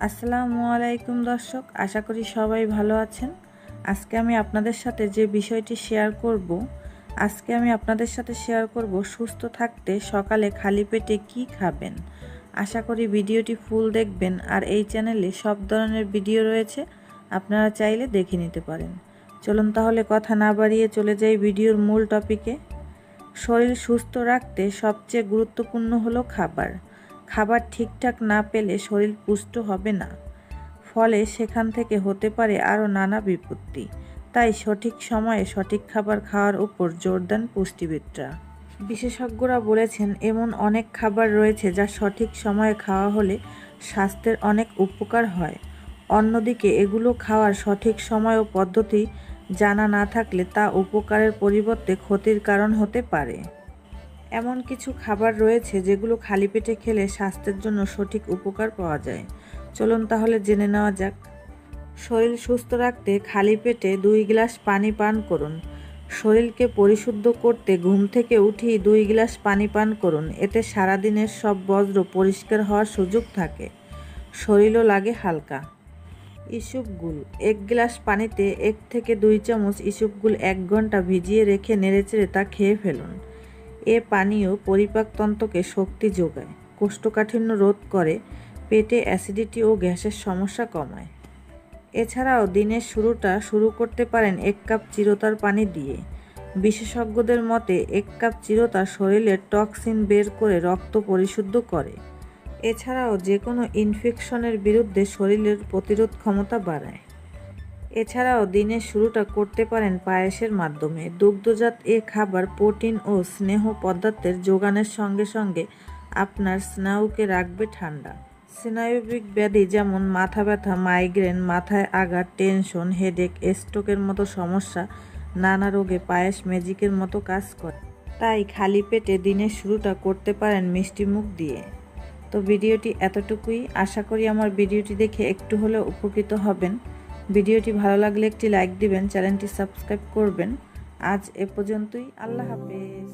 আসসালামু আলাইকুম দর্শক, আশা করি সবাই ভালো আছেন। আজকে আমি আপনাদের সাথে যে বিষয়টি শেয়ার করব সুস্থ থাকতে সকালে খালি পেটে কি খাবেন। আশা করি ভিডিওটি ফুল দেখবেন। আর এই চ্যানেলে সব ধরনের ভিডিও রয়েছে, আপনারা চাইলে দেখে নিতে পারেন। চলুন তাহলে কথা না বাড়িয়ে চলে যাই ভিডিওর মূল টপিকে। শরীর সুস্থ রাখতে সবচেয়ে গুরুত্বপূর্ণ হলো খাবার ঠিকঠাক না পেলে শরীর পুষ্ট হবে না, ফলে সেখান থেকে হতে পারে আরও নানা বিপত্তি। তাই সঠিক সময়ে সঠিক খাবার খাওয়ার উপর জোর দেন পুষ্টিবিদরা। বিশেষজ্ঞরা বলেছেন, এমন অনেক খাবার রয়েছে যা সঠিক সময়ে খাওয়া হলে স্বাস্থ্যের অনেক উপকার হয়। অন্যদিকে এগুলো খাওয়ার সঠিক সময় ও পদ্ধতি জানা না থাকলে তা উপকারের পরিবর্তে ক্ষতির কারণ হতে পারে। এমন কিছু খাবার রয়েছে যেগুলো খালি পেটে খেলে স্বাস্থ্যের জন্য সঠিক উপকার পাওয়া যায়। চলুন তাহলে জেনে নেওয়া যাক। শরীর সুস্থ রাখতে খালি পেটে 2 গ্লাস পানি পান করুন। শরীরকে পরিশুদ্ধ করতে ঘুম থেকে উঠেই 2 গ্লাস পানি পান করুন। এতে সারাদিনের সব বজ্র পরিষ্কার হওয়ার সুযোগ থাকে, শরীরও লাগে হালকা। ইসবগুল 1 গ্লাস পানিতে 1 থেকে 2 চামচ ইসবগুল 1 ঘন্টা ভিজিয়ে রেখে নেড়েচেড়ে তা খেয়ে ফেলুন। এ পানীয় পরিপাকতন্ত্রকে শক্তি যোগায়, কোষ্ঠকাঠিন্য রোধ করে, পেটে অ্যাসিডিটি ও গ্যাসের সমস্যা কমায়। এছাড়াও দিনের শুরুটা শুরু করতে পারেন 1 কাপ চিরতার পানি দিয়ে। বিশেষজ্ঞদের মতে 1 কাপ চিরতা শরীরের টক্সিন বের করে রক্ত পরিশুদ্ধ করে। এছাড়াও যে কোনো ইনফেকশনের বিরুদ্ধে শরীরের প্রতিরোধ ক্ষমতা বাড়ায়। এছাড়াও দিনের শুরুটা করতে পারেন পায়েসের মাধ্যমে। দুগ্ধজাত এ খাবার প্রোটিন ও স্নেহ পদার্থের যোগানের সঙ্গে সঙ্গে আপনার স্নায়ুকে রাখবে ঠান্ডা। স্নায়বিক ব্যাধি যেমন মাথা ব্যথা, মাইগ্রেন, মাথায় আঘাত, টেনশন, হেডেক, স্ট্রোকের মতো সমস্যা, নানা রোগে পায়েস ম্যাজিকের মতো কাজ করে। তাই খালি পেটে দিনের শুরুটা করতে পারেন মিষ্টি মুখ দিয়ে। তো ভিডিওটি এতটুকুই। আশা করি আমার ভিডিওটি দেখে একটু হলেও উপকৃত হবেন। ভিডিওটি ভালো লাগলে একটি লাইক দিবেন, চ্যানেলটি সাবস্ক্রাইব করবেন। আজ এ পর্যন্তই। আল্লাহ হাফেজ।